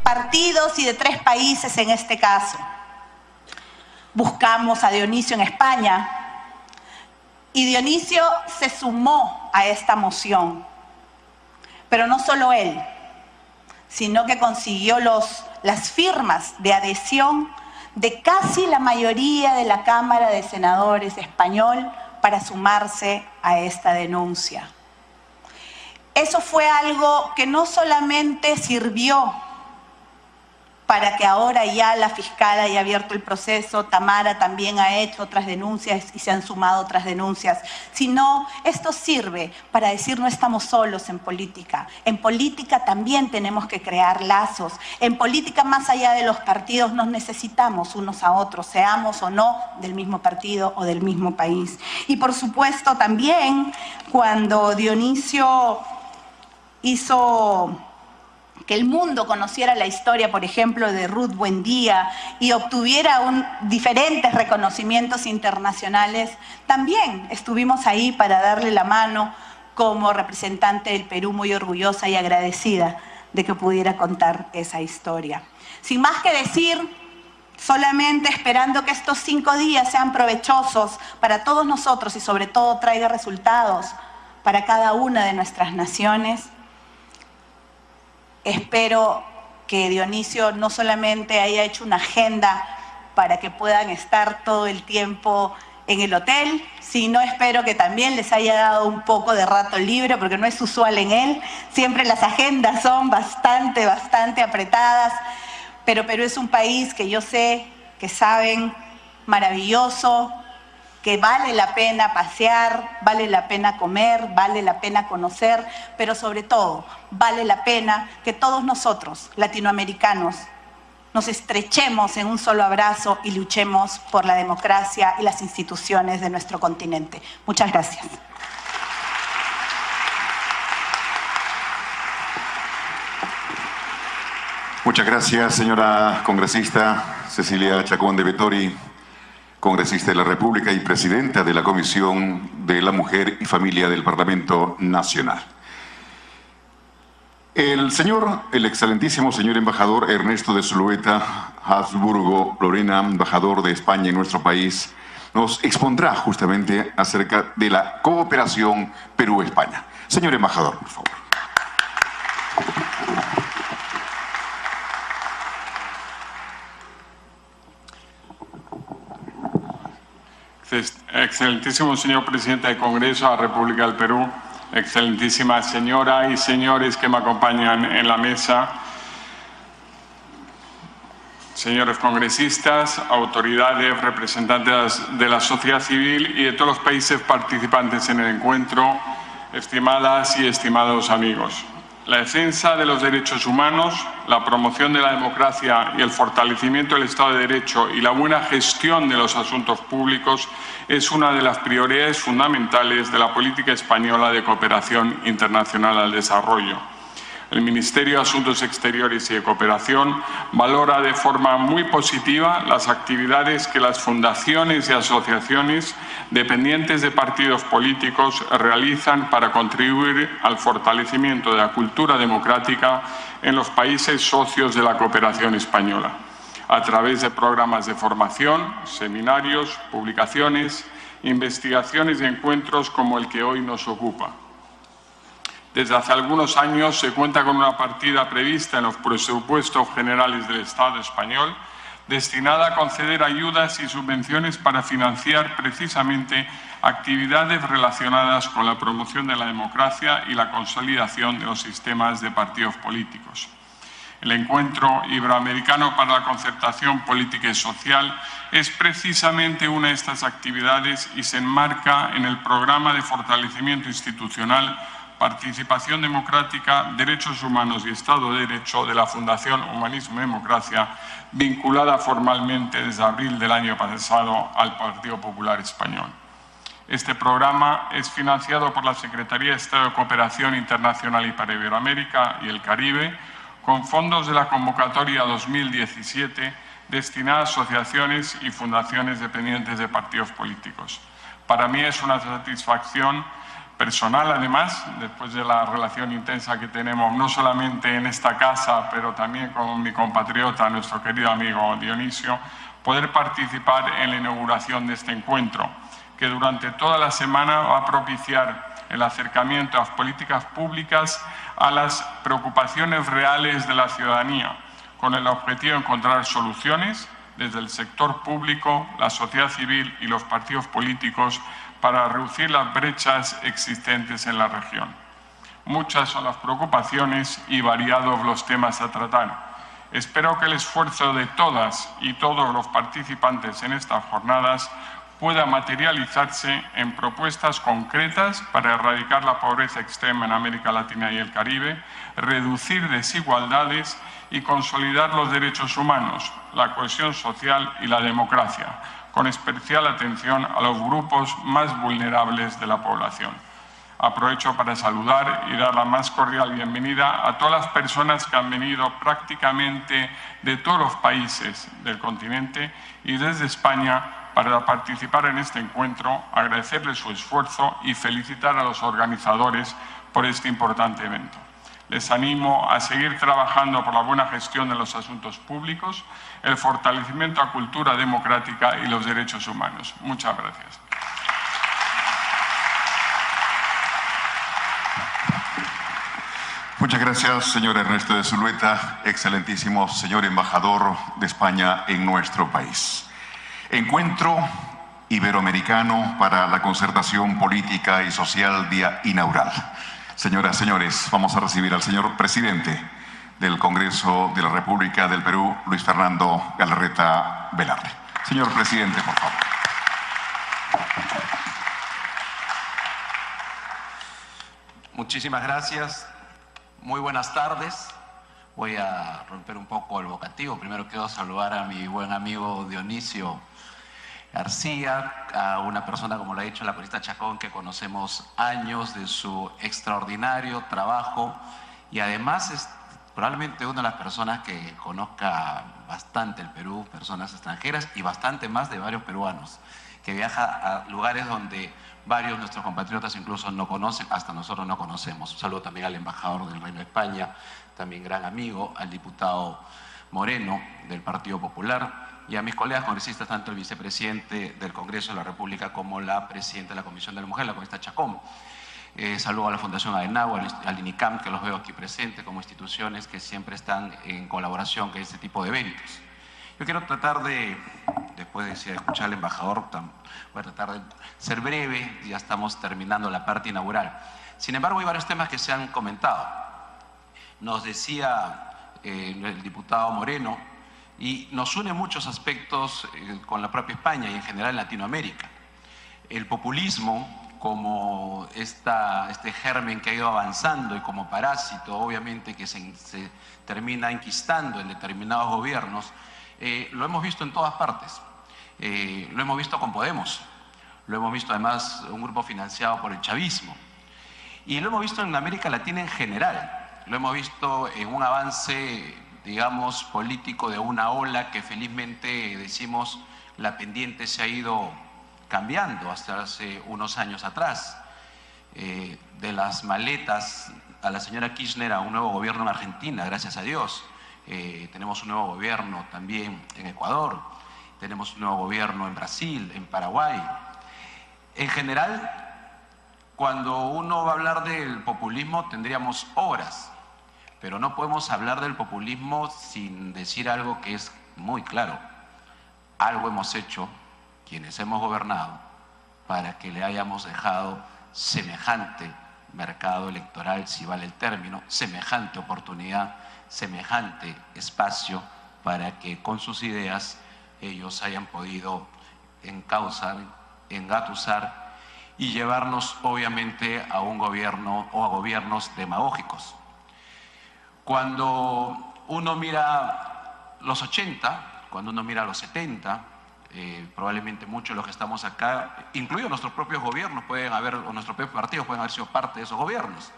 partidos y de 3 países en este caso. Buscamos a Dionisio en España y Dionisio se sumó a esta moción. Pero no solo él, sino que consiguió las firmas de adhesión de casi la mayoría de la Cámara de Senadores español para sumarse a esta denuncia. Eso fue algo que no solamente sirvió para que ahora ya la fiscal haya abierto el proceso, Tamara también ha hecho otras denuncias y se han sumado otras denuncias, sino esto sirve para decir no estamos solos en política. En política también tenemos que crear lazos. En política, más allá de los partidos, nos necesitamos unos a otros, seamos o no del mismo partido o del mismo país. Y por supuesto también cuando Dionisio hizo que el mundo conociera la historia, por ejemplo, de Ruth Buendía y obtuviera diferentes reconocimientos internacionales, también estuvimos ahí para darle la mano como representante del Perú, muy orgullosa y agradecida de que pudiera contar esa historia. Sin más que decir, solamente esperando que estos 5 días sean provechosos para todos nosotros y sobre todo traiga resultados para cada una de nuestras naciones. Espero que Dionisio no solamente haya hecho una agenda para que puedan estar todo el tiempo en el hotel, sino espero que también les haya dado un poco de rato libre, porque no es usual en él. Siempre las agendas son bastante apretadas, pero Perú es un país que yo sé que saben maravilloso, que vale la pena pasear, vale la pena comer, vale la pena conocer, pero sobre todo vale la pena que todos nosotros, latinoamericanos, nos estrechemos en un solo abrazo y luchemos por la democracia y las instituciones de nuestro continente. Muchas gracias. Muchas gracias, señora congresista Cecilia Chacón de Vettori, congresista de la República y presidenta de la Comisión de la Mujer y Familia del Parlamento Nacional. El excelentísimo señor embajador Ernesto de Zulueta Habsburgo Lorena, embajador de España en nuestro país, nos expondrá justamente acerca de la cooperación Perú-España. Señor embajador, por favor. Excelentísimo señor presidente del Congreso de la República del Perú, excelentísima señora y señores que me acompañan en la mesa, señores congresistas, autoridades, representantes de la sociedad civil y de todos los países participantes en el encuentro, estimadas y estimados amigos. La defensa de los derechos humanos, la promoción de la democracia y el fortalecimiento del Estado de Derecho y la buena gestión de los asuntos públicos es una de las prioridades fundamentales de la política española de cooperación internacional al desarrollo. El Ministerio de Asuntos Exteriores y de Cooperación valora de forma muy positiva las actividades que las fundaciones y asociaciones dependientes de partidos políticos realizan para contribuir al fortalecimiento de la cultura democrática en los países socios de la cooperación española, a través de programas de formación, seminarios, publicaciones, investigaciones y encuentros como el que hoy nos ocupa. Desde hace algunos años se cuenta con una partida prevista en los presupuestos generales del Estado español destinada a conceder ayudas y subvenciones para financiar precisamente actividades relacionadas con la promoción de la democracia y la consolidación de los sistemas de partidos políticos. El Encuentro Iberoamericano para la Concertación Política y Social es precisamente una de estas actividades y se enmarca en el Programa de Fortalecimiento Institucional, Participación Democrática, Derechos Humanos y Estado de Derecho de la Fundación Humanismo y Democracia, vinculada formalmente desde abril del año pasado al Partido Popular Español. Este programa es financiado por la Secretaría de Estado de Cooperación Internacional y para Iberoamérica y el Caribe, con fondos de la convocatoria 2017 destinada a asociaciones y fundaciones dependientes de partidos políticos. Para mí es una satisfacción personal además, después de la relación intensa que tenemos no solamente en esta casa, pero también con mi compatriota, nuestro querido amigo Dionisio, poder participar en la inauguración de este encuentro, que durante toda la semana va a propiciar el acercamiento a las políticas públicas a las preocupaciones reales de la ciudadanía, con el objetivo de encontrar soluciones desde el sector público, la sociedad civil y los partidos políticos para reducir las brechas existentes en la región. Muchas son las preocupaciones y variados los temas a tratar. Espero que el esfuerzo de todas y todos los participantes en estas jornadas pueda materializarse en propuestas concretas para erradicar la pobreza extrema en América Latina y el Caribe, reducir desigualdades y consolidar los derechos humanos, la cohesión social y la democracia, con especial atención a los grupos más vulnerables de la población. Aprovecho para saludar y dar la más cordial bienvenida a todas las personas que han venido prácticamente de todos los países del continente y desde España para participar en este encuentro, agradecerles su esfuerzo y felicitar a los organizadores por este importante evento. Les animo a seguir trabajando por la buena gestión de los asuntos públicos, el fortalecimiento de la cultura democrática y los derechos humanos. Muchas gracias. Muchas gracias, señor Ernesto de Zulueta, excelentísimo señor embajador de España en nuestro país. Encuentro Iberoamericano para la Concertación Política y Social, día inaugural. Señoras, señores, vamos a recibir al señor presidente del Congreso de la República del Perú, Luis Fernando Galarreta Velarde. Señor presidente, por favor. Muchísimas gracias. Muy buenas tardes. Voy a romper un poco el vocativo. Primero quiero saludar a mi buen amigo Dionisio García, a una persona, como lo ha dicho la congresista Chacón, que conocemos años de su extraordinario trabajo y además es probablemente una de las personas que conozca bastante el Perú, personas extranjeras y bastante más de varios peruanos, que viaja a lugares donde varios de nuestros compatriotas incluso no conocen, hasta nosotros no conocemos. Un saludo también al embajador del Reino de España, también gran amigo, al diputado Moreno del Partido Popular y a mis colegas congresistas, tanto el vicepresidente del Congreso de la República como la presidenta de la Comisión de la Mujer, la congresista Chacón. Saludo a la Fundación Adenauer, al INICAM, que los veo aquí presentes como instituciones que siempre están en colaboración con este tipo de eventos. Yo quiero tratar de, después de escuchar al embajador, voy a tratar de ser breve, ya estamos terminando la parte inaugural. Sin embargo, hay varios temas que se han comentado. Nos decía el diputado Moreno, y nos une muchos aspectos con la propia España y en general en Latinoamérica. El populismo, como este germen que ha ido avanzando y como parásito, obviamente, que se termina enquistando en determinados gobiernos, lo hemos visto en todas partes. Lo hemos visto con Podemos, lo hemos visto además un grupo financiado por el chavismo, y lo hemos visto en América Latina en general. Lo hemos visto en un avance, digamos, político de una ola que felizmente, decimos, la pendiente se ha ido cambiando hasta hace unos años atrás. De las maletas a la señora Kirchner a un nuevo gobierno en Argentina, gracias a Dios. Tenemos un nuevo gobierno también en Ecuador, tenemos un nuevo gobierno en Brasil, en Paraguay. En general, cuando uno va a hablar del populismo tendríamos horas, pero no podemos hablar del populismo sin decir algo que es muy claro. Algo hemos hecho, quienes hemos gobernado, para que le hayamos dejado semejante mercado electoral, si vale el término, semejante oportunidad, semejante espacio para que con sus ideas ellos hayan podido encauzar, engatusar y llevarnos obviamente a un gobierno o a gobiernos demagógicos. Cuando uno mira los 80, cuando uno mira los 70, probablemente muchos de los que estamos acá, incluidos nuestros propios gobiernos, o nuestros propios partidos pueden haber sido parte de esos gobiernos.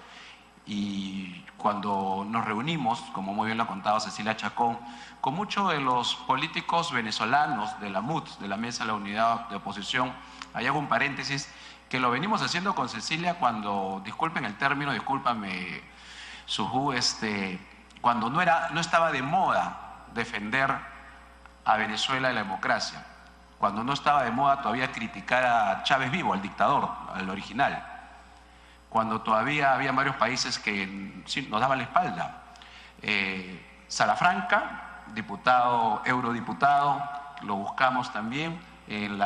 Y cuando nos reunimos, como muy bien lo ha contado Cecilia Chacón, con muchos de los políticos venezolanos de la MUT, de la Mesa de la Unidad de Oposición, ahí hago un paréntesis, que lo venimos haciendo con Cecilia cuando, disculpen el término, discúlpame, Suju, cuando no estaba de moda defender a Venezuela y la democracia, cuando no estaba de moda todavía criticar a Chávez vivo, al dictador, al original, cuando todavía había varios países que sí, nos daban la espalda. Salafranca, diputado, eurodiputado, lo buscamos también en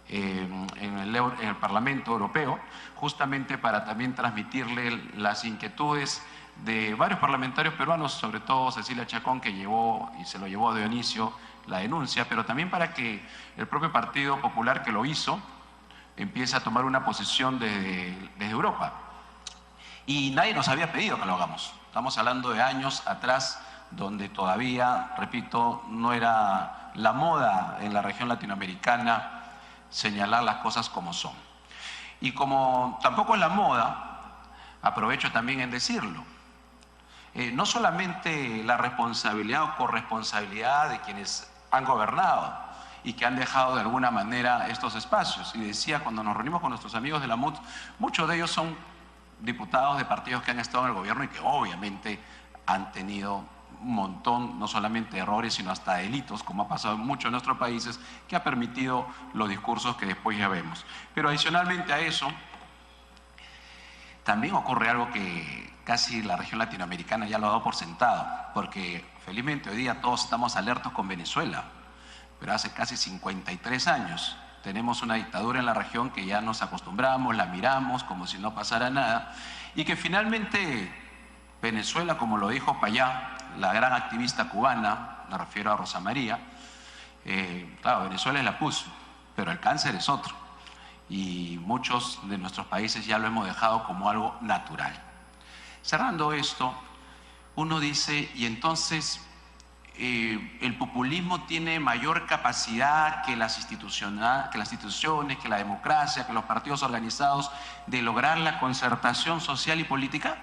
el Parlamento Europeo, justamente para también transmitirle las inquietudes de varios parlamentarios peruanos, sobre todo Cecilia Chacón, que llevó y se lo llevó a Dionisio la denuncia, pero también para que el propio Partido Popular que lo hizo empiece a tomar una posición desde Europa. Y nadie nos había pedido que lo hagamos. Estamos hablando de años atrás, donde todavía, repito, no era la moda en la región latinoamericana señalar las cosas como son. Y como tampoco es la moda, aprovecho también en decirlo, no solamente la responsabilidad o corresponsabilidad de quienes han gobernado y que han dejado de alguna manera estos espacios. Y decía, cuando nos reunimos con nuestros amigos de la MUD, muchos de ellos son diputados de partidos que han estado en el gobierno y que obviamente han tenido un montón, no solamente de errores, sino hasta delitos, como ha pasado en muchos de nuestros países, que ha permitido los discursos que después ya vemos. Pero adicionalmente a eso, también ocurre algo que casi la región latinoamericana ya lo ha dado por sentado, porque felizmente hoy día todos estamos alertos con Venezuela, pero hace casi 53 años tenemos una dictadura en la región que ya nos acostumbramos, la miramos como si no pasara nada, y que finalmente Venezuela, como lo dijo Payá, la gran activista cubana, me refiero a Rosa María, claro, Venezuela es la puso, pero el cáncer es otro. Y muchos de nuestros países ya lo hemos dejado como algo natural. Cerrando esto, uno dice, y entonces el populismo tiene mayor capacidad que las instituciones, que la democracia, que los partidos organizados de lograr la concertación social y política.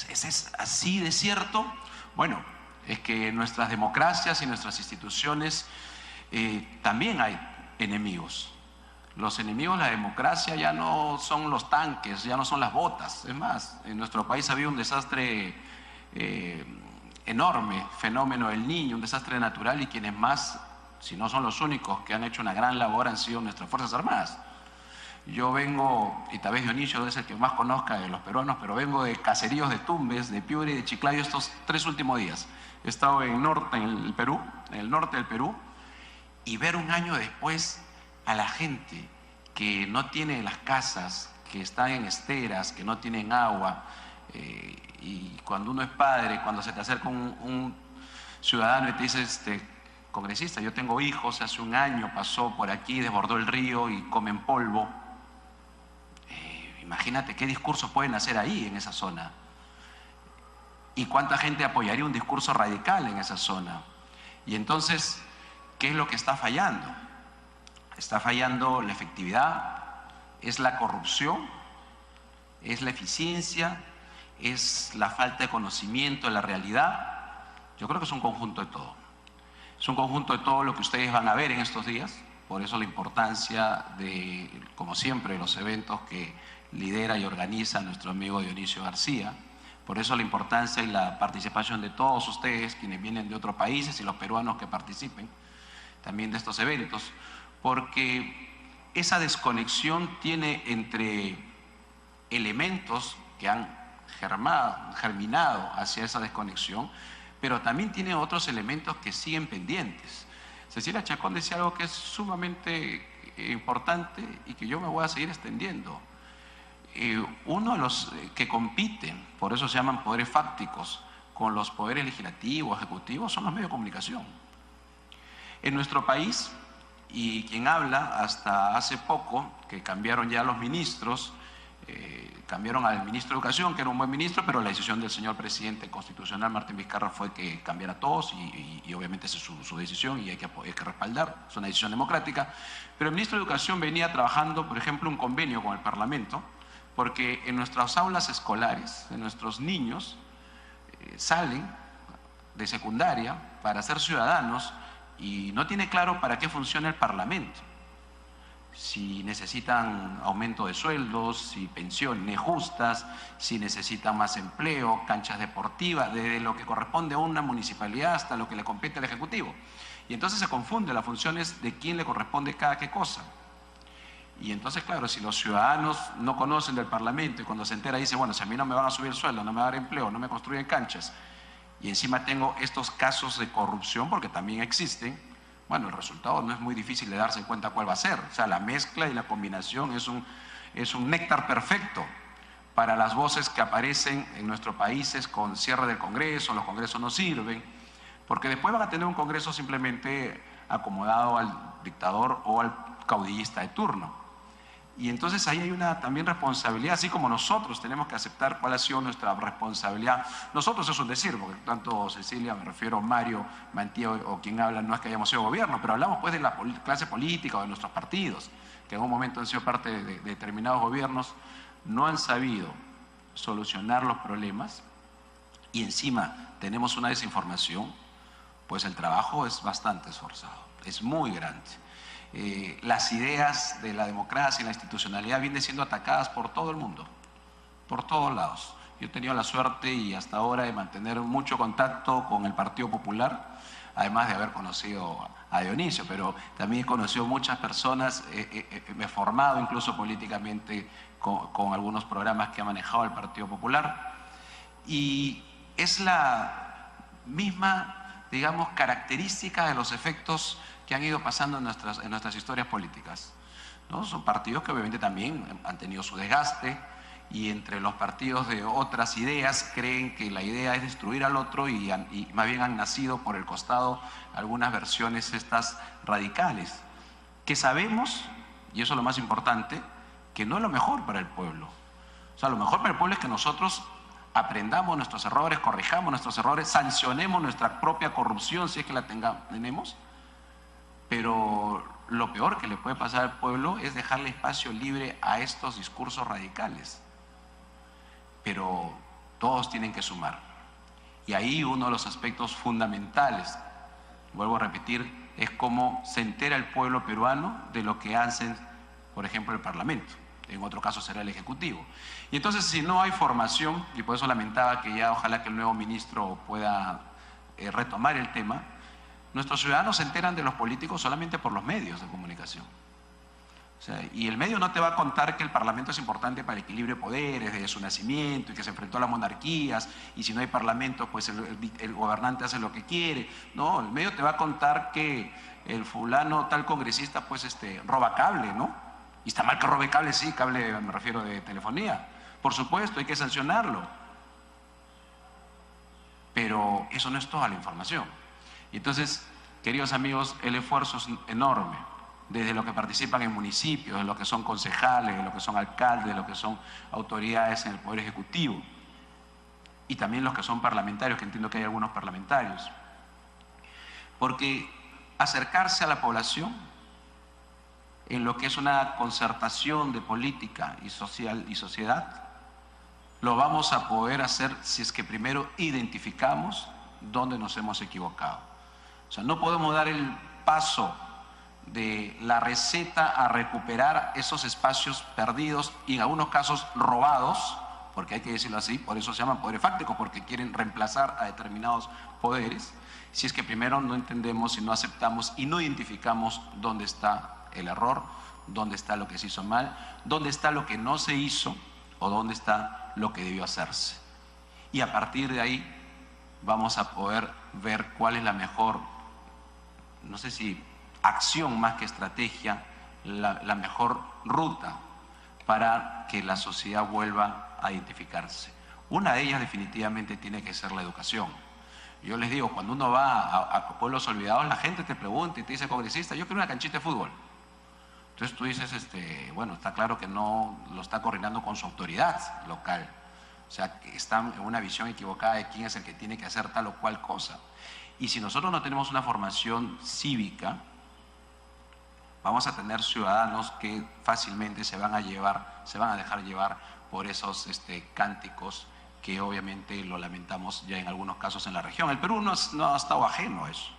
¿Es así de cierto? Bueno, es que en nuestras democracias y nuestras instituciones también hay enemigos. Los enemigos de la democracia ya no son los tanques, ya no son las botas. Es más, en nuestro país había un desastre enorme, fenómeno del Niño, un desastre natural, y quienes más, si no son los únicos que han hecho una gran labor, han sido nuestras Fuerzas Armadas. Yo vengo, y tal vez Dionisio es el que más conozca de los peruanos, pero vengo de caseríos de Tumbes, de Piura y de Chiclayo estos 3 últimos días. He estado en el norte del Perú, y ver un año después a la gente que no tiene las casas, que están en esteras, que no tienen agua, y cuando uno es padre, cuando se te acerca un ciudadano y te dice, congresista, yo tengo hijos, hace un año pasó por aquí, desbordó el río y comen polvo. Imagínate qué discursos pueden hacer ahí, en esa zona. Y cuánta gente apoyaría un discurso radical en esa zona. Y entonces, ¿qué es lo que está fallando? Está fallando la efectividad, es la corrupción, es la eficiencia, es la falta de conocimiento de la realidad. Yo creo que es un conjunto de todo. Es un conjunto de todo lo que ustedes van a ver en estos días. Por eso la importancia de, como siempre, los eventos que lidera y organiza nuestro amigo Dionisio García. Por eso la importancia y la participación de todos ustedes, quienes vienen de otros países, y los peruanos que participen también de estos eventos, porque esa desconexión tiene entre elementos que han germinado hacia esa desconexión, pero también tiene otros elementos que siguen pendientes. Cecilia Chacón decía algo que es sumamente importante y que yo me voy a seguir extendiendo. Uno de los que compiten, por eso se llaman poderes fácticos, con los poderes legislativos, ejecutivos, son los medios de comunicación. En nuestro país, y quien habla hasta hace poco, que cambiaron ya los ministros, cambiaron al ministro de Educación, que era un buen ministro, pero la decisión del señor presidente constitucional Martín Vizcarra fue que cambiara a todos, y obviamente esa es su decisión y hay que respaldar, es una decisión democrática. Pero el ministro de Educación venía trabajando, por ejemplo, un convenio con el Parlamento, porque en nuestras aulas escolares, en nuestros niños, salen de secundaria para ser ciudadanos y no tiene claro para qué funciona el Parlamento. si necesitan aumento de sueldos, si pensiones justas, si necesitan más empleo, canchas deportivas, desde lo que corresponde a una municipalidad hasta lo que le compete al Ejecutivo. Y entonces se confunde las funciones de quién le corresponde cada qué cosa. Y entonces, claro, si los ciudadanos no conocen del Parlamento y cuando se entera dice, bueno, si a mí no me van a subir el sueldo, no me van a dar empleo, no me construyen canchas, y encima tengo estos casos de corrupción, porque también existen, bueno, el resultado no es muy difícil de darse cuenta cuál va a ser. O sea, la mezcla y la combinación es un néctar perfecto para las voces que aparecen en nuestros países con cierre del Congreso, los congresos no sirven, porque después van a tener un Congreso simplemente acomodado al dictador o al caudillista de turno. Y entonces ahí hay una también responsabilidad, así como nosotros tenemos que aceptar cuál ha sido nuestra responsabilidad. Nosotros es un decir, porque tanto Cecilia, me refiero, Mario, Mantilla o quien habla, no es que hayamos sido gobierno, pero hablamos pues de la clase política o de nuestros partidos, que en un momento han sido parte de determinados gobiernos, no han sabido solucionar los problemas y encima tenemos una desinformación, pues el trabajo es bastante esforzado, es muy grande. Las ideas de la democracia y la institucionalidad vienen siendo atacadas por todo el mundo, por todos lados. Yo he tenido la suerte y hasta ahora de mantener mucho contacto con el Partido Popular, además de haber conocido a Dionisio, pero también he conocido muchas personas, me he formado incluso políticamente con algunos programas que ha manejado el Partido Popular, y es la misma, digamos, característica de los efectos que han ido pasando en nuestras historias políticas, ¿no? Son partidos que obviamente también han tenido su desgaste y entre los partidos de otras ideas creen que la idea es destruir al otro y más bien han nacido por el costado algunas versiones estas radicales, que sabemos, y eso es lo más importante, que no es lo mejor para el pueblo. O sea, lo mejor para el pueblo es que nosotros aprendamos nuestros errores, corrijamos nuestros errores, sancionemos nuestra propia corrupción si es que la tenemos. Pero lo peor que le puede pasar al pueblo es dejarle espacio libre a estos discursos radicales. Pero todos tienen que sumar. Y ahí uno de los aspectos fundamentales, vuelvo a repetir, es cómo se entera el pueblo peruano de lo que hacen, por ejemplo, el Parlamento. En otro caso será el Ejecutivo. Y entonces, si no hay formación, y por eso lamentaba que ya ojalá que el nuevo ministro pueda retomar el tema, nuestros ciudadanos se enteran de los políticos solamente por los medios de comunicación. O sea, y el medio no te va a contar que el Parlamento es importante para el equilibrio de poderes desde su nacimiento y que se enfrentó a las monarquías y si no hay Parlamento pues el gobernante hace lo que quiere. No, el medio te va a contar que el fulano tal congresista pues roba cable, ¿no? Y está mal que robe cable, sí, cable me refiero de telefonía. Por supuesto, hay que sancionarlo. Pero eso no es toda la información. Y entonces, queridos amigos, el esfuerzo es enorme, desde los que participan en municipios, de los que son concejales, de los que son alcaldes, de los que son autoridades en el Poder Ejecutivo, y también los que son parlamentarios, que entiendo que hay algunos parlamentarios. Porque acercarse a la población en lo que es una concertación de política y sociedad, lo vamos a poder hacer si es que primero identificamos dónde nos hemos equivocado. O sea, no podemos dar el paso de la receta a recuperar esos espacios perdidos y en algunos casos robados, porque hay que decirlo así, por eso se llaman poderes fácticos, porque quieren reemplazar a determinados poderes, si es que primero no entendemos y no aceptamos y no identificamos dónde está el error, dónde está lo que se hizo mal, dónde está lo que no se hizo o dónde está lo que debió hacerse. Y a partir de ahí vamos a poder ver cuál es la mejor, no sé si acción más que estrategia, la mejor ruta para que la sociedad vuelva a identificarse. Una de ellas definitivamente tiene que ser la educación. Yo les digo, cuando uno va a pueblos olvidados, la gente te pregunta y te dice, congresista, yo quiero una canchita de fútbol. Entonces tú dices, bueno, está claro que no lo está coordinando con su autoridad local. O sea, que están en una visión equivocada de quién es el que tiene que hacer tal o cual cosa. Y si nosotros no tenemos una formación cívica, vamos a tener ciudadanos que fácilmente se van a dejar llevar por esos cánticos que obviamente lo lamentamos ya en algunos casos en la región. El Perú no ha estado ajeno a eso.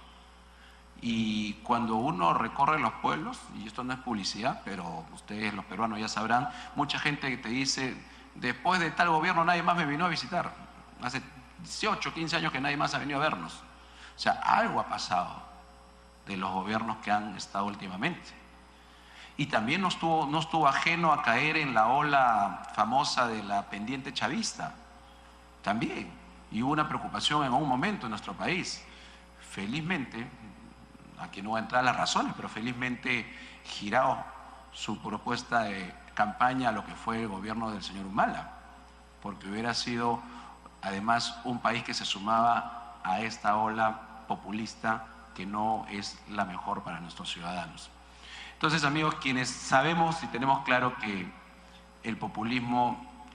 Y cuando uno recorre los pueblos, y esto no es publicidad, pero ustedes los peruanos ya sabrán, mucha gente te dice, después de tal gobierno nadie más me vino a visitar. Hace 18, 15 años que nadie más ha venido a vernos. O sea, algo ha pasado de los gobiernos que han estado últimamente. Y también no estuvo ajeno a caer en la ola famosa de la pendiente chavista. También. Y hubo una preocupación en un momento en nuestro país. Felizmente, aquí no voy a entrar a las razones, pero felizmente giró su propuesta de campaña a lo que fue el gobierno del señor Humala, porque hubiera sido además un país que se sumaba a esta ola populista que no es la mejor para nuestros ciudadanos. Entonces, amigos, quienes sabemos y tenemos claro que el populismo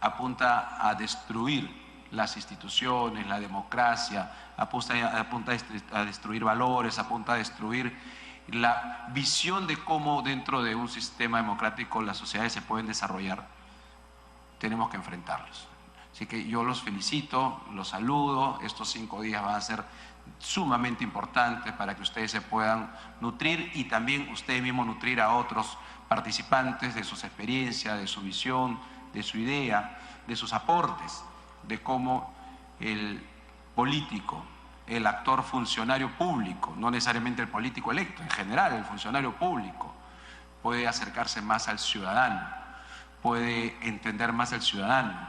apunta a destruir las instituciones, la democracia, apunta a destruir valores, apunta a destruir la visión de cómo dentro de un sistema democrático las sociedades se pueden desarrollar, tenemos que enfrentarlos. Así que yo los felicito, los saludo, estos 5 días van a ser sumamente importantes para que ustedes se puedan nutrir y también ustedes mismos nutrir a otros participantes de sus experiencias, de su visión, de su idea, de sus aportes, de cómo el político, el actor funcionario público, no necesariamente el político electo, en general el funcionario público, puede acercarse más al ciudadano, puede entender más al ciudadano,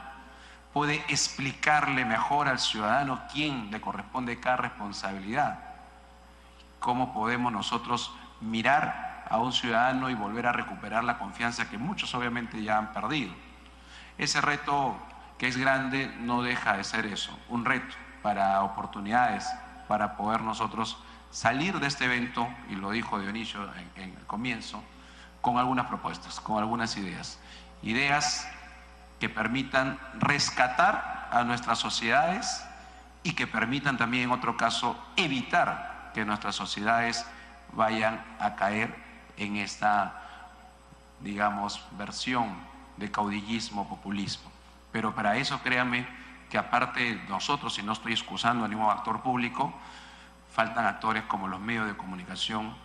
puede explicarle mejor al ciudadano quién le corresponde cada responsabilidad, cómo podemos nosotros mirar a un ciudadano y volver a recuperar la confianza que muchos obviamente ya han perdido. Ese reto que es grande no deja de ser eso, un reto para oportunidades, para poder nosotros salir de este evento, y lo dijo Dionisio en el comienzo, con algunas propuestas, con algunas ideas que permitan rescatar a nuestras sociedades y que permitan también, en otro caso, evitar que nuestras sociedades vayan a caer en esta, digamos, versión de caudillismo, populismo. Pero para eso, créanme, que aparte de nosotros, y no estoy excusando a ningún actor público, faltan actores como los medios de comunicación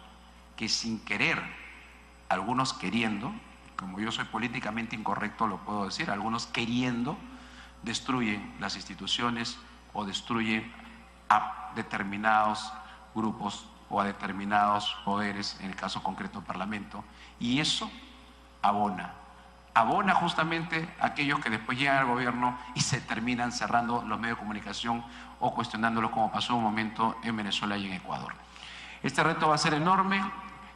que sin querer, algunos queriendo, como yo soy políticamente incorrecto lo puedo decir, algunos queriendo destruyen las instituciones o destruyen a determinados grupos o a determinados poderes, en el caso concreto del Parlamento, y eso abona justamente a aquellos que después llegan al gobierno y se terminan cerrando los medios de comunicación o cuestionándolos, como pasó un momento en Venezuela y en Ecuador. Este reto va a ser enorme.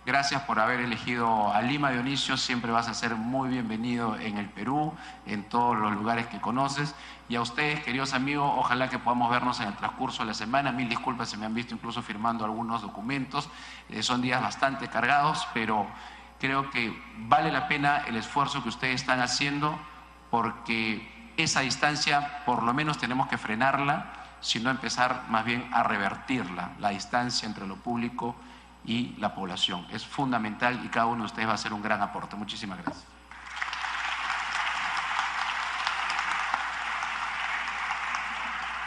Gracias por haber elegido a Lima, Dionisio. Siempre vas a ser muy bienvenido en el Perú, en todos los lugares que conoces. Y a ustedes, queridos amigos, ojalá que podamos vernos en el transcurso de la semana. Mil disculpas, se me han visto incluso firmando algunos documentos. Son días bastante cargados, pero creo que vale la pena el esfuerzo que ustedes están haciendo, porque esa distancia por lo menos tenemos que frenarla, sino empezar más bien a revertirla, la distancia entre lo público y la población. Es fundamental y cada uno de ustedes va a hacer un gran aporte. Muchísimas gracias.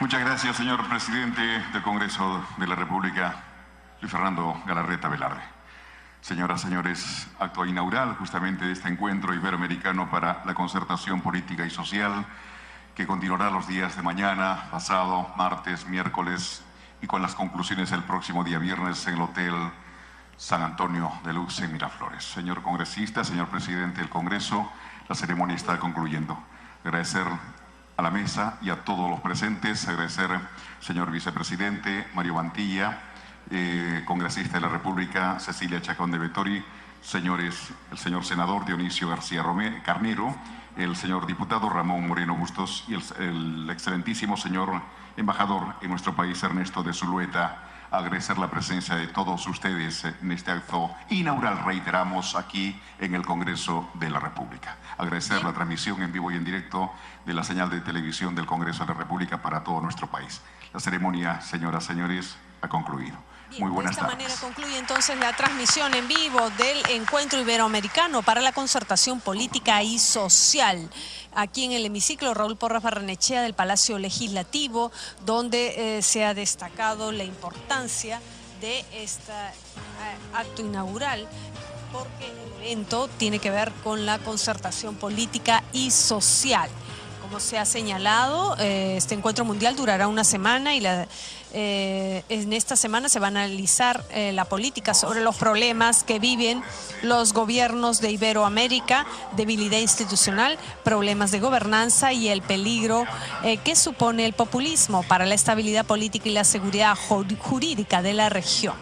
Muchas gracias, señor presidente del Congreso de la República, Luis Fernando Galarreta Velarde. Señoras, señores, acto inaugural justamente de este encuentro iberoamericano para la concertación política y social, que continuará los días de mañana, pasado, martes, miércoles y con las conclusiones el próximo día viernes en el Hotel San Antonio de Lux en Miraflores. Señor congresista, señor presidente del Congreso, la ceremonia está concluyendo. Agradecer a la mesa y a todos los presentes, agradecer señor vicepresidente Mario Mantilla, congresista de la República Cecilia Chacón de Vettori, señores, el señor senador Dionisio García Carnero, el señor diputado Ramón Moreno Bustos y el excelentísimo señor embajador en nuestro país Ernesto de Zulueta. Agradecer la presencia de todos ustedes en este acto inaugural, reiteramos, aquí en el Congreso de la República. Agradecer la transmisión en vivo y en directo de la señal de televisión del Congreso de la República para todo nuestro país. La ceremonia, señoras y señores, ha concluido. Bien, muy buenas tardes. De esta manera concluye entonces la transmisión en vivo del Encuentro Iberoamericano para la Concertación Política y Social. Aquí en el hemiciclo Raúl Porras Barrenechea del Palacio Legislativo, donde se ha destacado la importancia de este acto inaugural, porque el evento tiene que ver con la concertación política y social. Como se ha señalado, este encuentro mundial durará una semana y en esta semana se va a analizar la política sobre los problemas que viven los gobiernos de Iberoamérica, debilidad institucional, problemas de gobernanza y el peligro que supone el populismo para la estabilidad política y la seguridad jurídica de la región.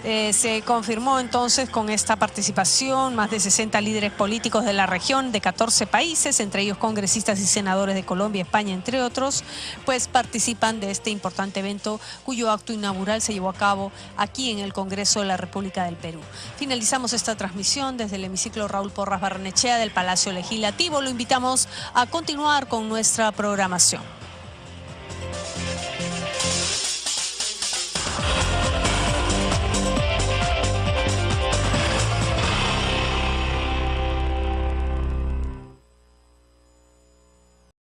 Se confirmó entonces con esta participación más de 60 líderes políticos de la región de 14 países, entre ellos congresistas y senadores de Colombia, España, entre otros, pues participan de este importante evento cuyo acto inaugural se llevó a cabo aquí en el Congreso de la República del Perú. Finalizamos esta transmisión desde el hemiciclo Raúl Porras Barrenechea del Palacio Legislativo. Lo invitamos a continuar con nuestra programación.